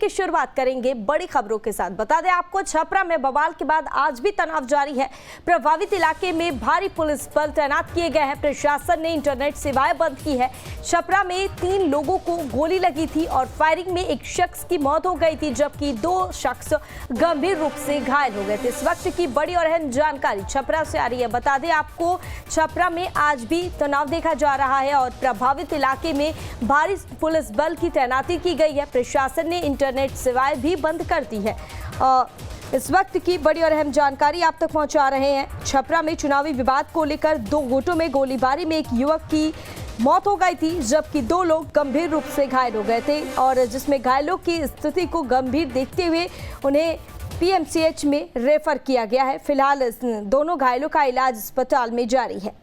की शुरुआत करेंगे बड़ी खबरों के साथ। बता दें आपको, छपरा में बवाल के बाद आज भी तनाव जारी है। प्रभावित इलाके में भारी पुलिस बल तैनात किए गए हैं। प्रशासन ने इंटरनेट सेवाएं बंद की है। छपरा में 3 लोगों को गोली लगी थी और फायरिंग में एक शख्स की मौत हो गई थी, जबकि 2 शख्स गंभीर रूप से घायल हो गए थे। इस वक्त की बड़ी और अहम जानकारी छपरा से आ रही है। बता दें आपको, छपरा में आज भी तनाव देखा जा रहा है और प्रभावित इलाके में भारी पुलिस बल की तैनाती की गई है। प्रशासन ने इंटरनेट सेवाएं भी बंद कर दी है। इस वक्त की बड़ी और अहम जानकारी आप तक पहुंचा रहे हैं। छपरा में चुनावी विवाद को लेकर 2 गुटों में गोलीबारी में एक युवक की मौत हो गई थी, जबकि 2 लोग गंभीर रूप से घायल हो गए थे और जिसमें घायलों की स्थिति को गंभीर देखते हुए उन्हें पीएमसीएच में रेफर किया गया है। फिलहाल दोनों घायलों का इलाज अस्पताल में जारी है।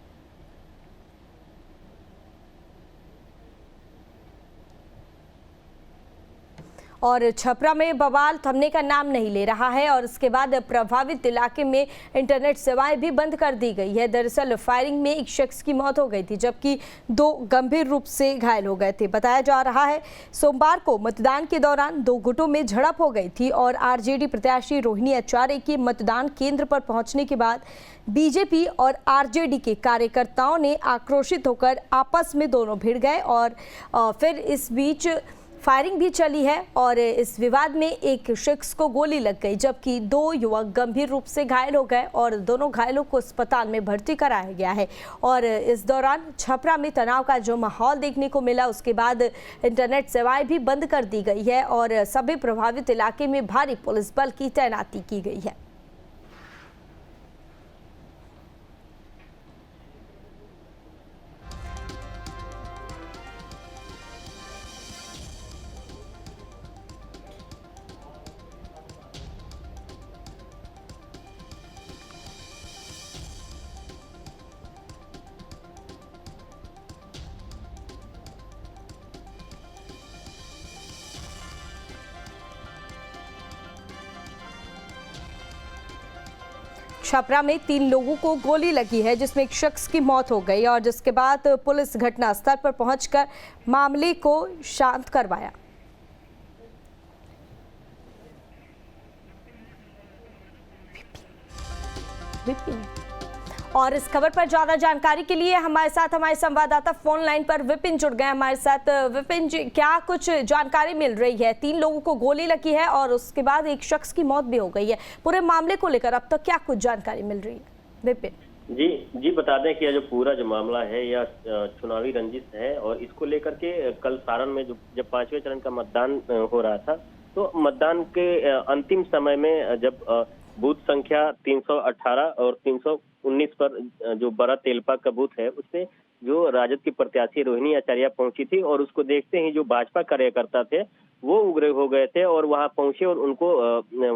और छपरा में बवाल थमने का नाम नहीं ले रहा है और इसके बाद प्रभावित इलाके में इंटरनेट सेवाएं भी बंद कर दी गई है। दरअसल फायरिंग में एक शख्स की मौत हो गई थी, जबकि 2 गंभीर रूप से घायल हो गए थे। बताया जा रहा है सोमवार को मतदान के दौरान 2 गुटों में झड़प हो गई थी और आरजेडी प्रत्याशी रोहिणी आचार्य के मतदान केंद्र पर पहुंचने के बाद बीजेपी और आरजेडी के कार्यकर्ताओं ने आक्रोशित होकर आपस में दोनों भिड़ गए और फिर इस बीच फायरिंग भी चली है और इस विवाद में एक शख्स को गोली लग गई, जबकि 2 युवक गंभीर रूप से घायल हो गए और दोनों घायलों को अस्पताल में भर्ती कराया गया है। और इस दौरान छपरा में तनाव का जो माहौल देखने को मिला, उसके बाद इंटरनेट सेवाएं भी बंद कर दी गई है और सभी प्रभावित इलाके में भारी पुलिस बल की तैनाती की गई है। छपरा में 3 लोगों को गोली लगी है, जिसमें एक शख्स की मौत हो गई और जिसके बाद पुलिस घटनास्थल पर पहुंचकर मामले को शांत करवाया। और इस खबर पर ज्यादा जानकारी के लिए हमारे साथ हमारे संवाददाता फोन लाइन पर विपिन जुड़ गए हमारे साथ। विपिन जी, क्या कुछ जानकारी मिल रही है? 3 लोगों को गोली लगी है और उसके बाद एक शख्स की मौत भी हो गई है। पूरे मामले को लेकर अब तक क्या कुछ जानकारी मिल रही है विपिन? जी बता दें कि यह जो मामला है यह चुनावी रंजिश है और इसको लेकर के कल सारण में जब 5वें चरण का मतदान हो रहा था, तो मतदान के अंतिम समय में जब बूथ संख्या 318 और 319 पर जो बड़ा तेलपा का बूथ है, उससे जो राजद की प्रत्याशी रोहिणी आचार्य पहुंची थी और उसको देखते ही जो भाजपा कार्यकर्ता थे वो उग्र हो गए थे और वहां पहुंचे और उनको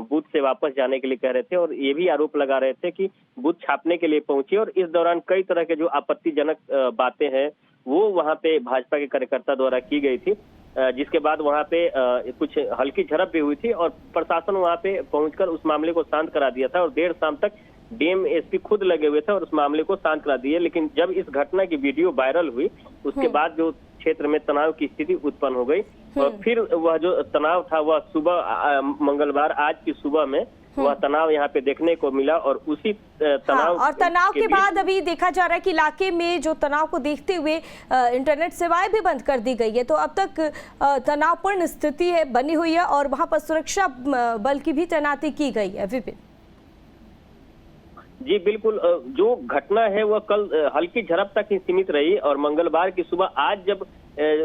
बूथ से वापस जाने के लिए कह रहे थे और ये भी आरोप लगा रहे थे कि बूथ छापने के लिए पहुंचे। और इस दौरान कई तरह के जो आपत्तिजनक बातें हैं वो वहां पे भाजपा के कार्यकर्ता द्वारा की गई थी, जिसके बाद वहां पे कुछ हल्की झड़प भी हुई थी और प्रशासन वहां पे पहुंचकर उस मामले को शांत करा दिया था और देर शाम तक डीएम एसपी खुद लगे हुए थे और उस मामले को शांत करा दिए। लेकिन जब इस घटना की वीडियो वायरल हुई, उसके बाद जो क्षेत्र में तनाव की स्थिति उत्पन्न हो गई और फिर वह जो तनाव था वह सुबह मंगलवार आज की सुबह में वह तनाव यहाँ पे देखने को मिला और उसी तनाव और तनाव के बाद अभी देखा जा रहा है कि इलाके में जो तनाव को देखते हुए इंटरनेट सेवाएं भी बंद कर दी गई है। तो अब तक तनावपूर्ण स्थिति है बनी हुई है और वहां पर सुरक्षा बल की भी तैनाती की गई है। विपिन जी बिल्कुल, जो घटना है वह कल हल्की झड़प तक ही सीमित रही और मंगलवार की सुबह आज जब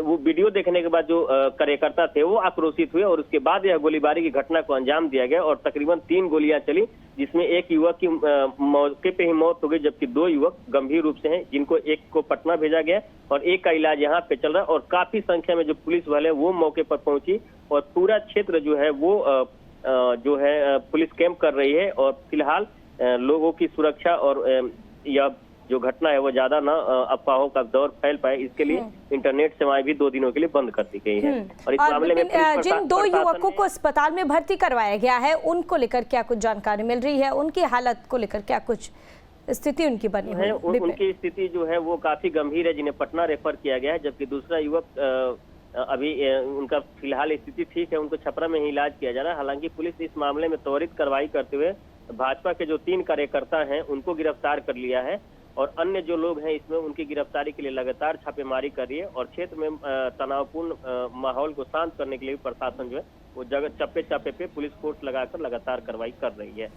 वो वीडियो देखने के बाद जो कार्यकर्ता थे वो आक्रोशित हुए और उसके बाद यह गोलीबारी की घटना को अंजाम दिया गया और तकरीबन 3 गोलियां चली, जिसमें एक युवक की मौके पे ही मौत हो गई, जबकि 2 युवक गंभीर रूप से हैं, जिनको एक को पटना भेजा गया और एक का इलाज यहाँ पे चल रहा है। और काफी संख्या में जो पुलिस वाले वो मौके पर पहुंची और पूरा क्षेत्र जो है वो जो है पुलिस कैंप कर रही है और फिलहाल लोगों की सुरक्षा और यह जो घटना है वो ज्यादा न अफवाहों का दौर फैल पाए, इसके लिए इंटरनेट सेवाएं भी 2 दिनों के लिए बंद कर दी गई है। और इस मामले में जिन 2 युवकों को अस्पताल में भर्ती करवाया गया है उनको लेकर क्या कुछ जानकारी मिल रही है? उनकी हालत को लेकर क्या कुछ स्थिति उनकी बनी हुई है? उनकी स्थिति जो है वो काफी गंभीर है, जिन्हें पटना रेफर किया गया है, जबकि दूसरा युवक अभी उनका फिलहाल स्थिति ठीक है, उनको छपरा में ही इलाज किया जा रहा है। हालांकि पुलिस इस मामले में त्वरित कार्रवाई करते हुए भाजपा के जो 3 कार्यकर्ता हैं उनको गिरफ्तार कर लिया है और अन्य जो लोग हैं इसमें उनकी गिरफ्तारी के लिए लगातार छापेमारी कर रही है और क्षेत्र में तनावपूर्ण माहौल को शांत करने के लिए प्रशासन जो है वो जगह चप्पे पे पुलिस फोर्स लगाकर लगातार कार्रवाई कर रही है।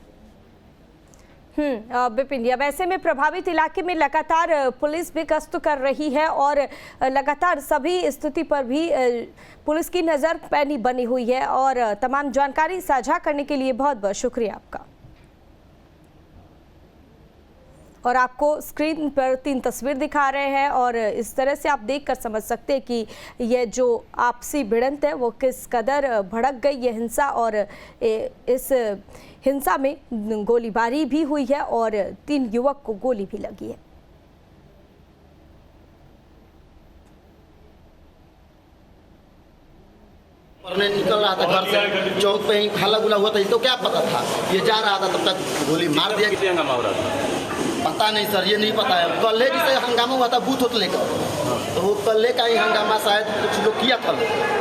विपिन, वैसे में प्रभावित इलाके में लगातार पुलिस भी गश्त कर रही है और लगातार सभी स्थिति पर भी पुलिस की नज़र पैनी बनी हुई है और तमाम जानकारी साझा करने के लिए बहुत बहुत शुक्रिया आपका। और आपको स्क्रीन पर 3 तस्वीर दिखा रहे हैं और इस तरह से आप देखकर समझ सकते हैं कि ये जो आपसी भिड़ंत है वो किस कदर भड़क गई ये हिंसा और इस हिंसा में गोलीबारी भी हुई है और 3 युवक को गोली भी लगी है। पढ़ने निकल रहा था घर से, चौक पे ही हल्ला गुला हुआ था, तो क्या पता था ये जा रहा था तब तक गोली मार दिया। कितने हंगामा हो रहा था? पता नहीं सर, ये नहीं पता है। कल्ले जिसे हंगामा हुआ था बूथ होतले का, तो वो कल्ले का ही हंगामा शायद कुछ लोग किया था।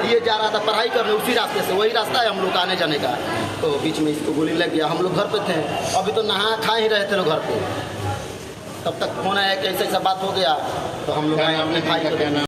ये जा रहा था पढ़ाई करने उसी रास्ते से, वही रास्ता है हम लोग आने जाने का, तो बीच में इसको गोली लग गया। हम लोग घर पे थे, अभी तो नहा खा ही रहे थे लोग घर पे, तब तक फोन आया कि ऐसा ऐसा बात हो गया, तो हम लोग आए अपने भाई को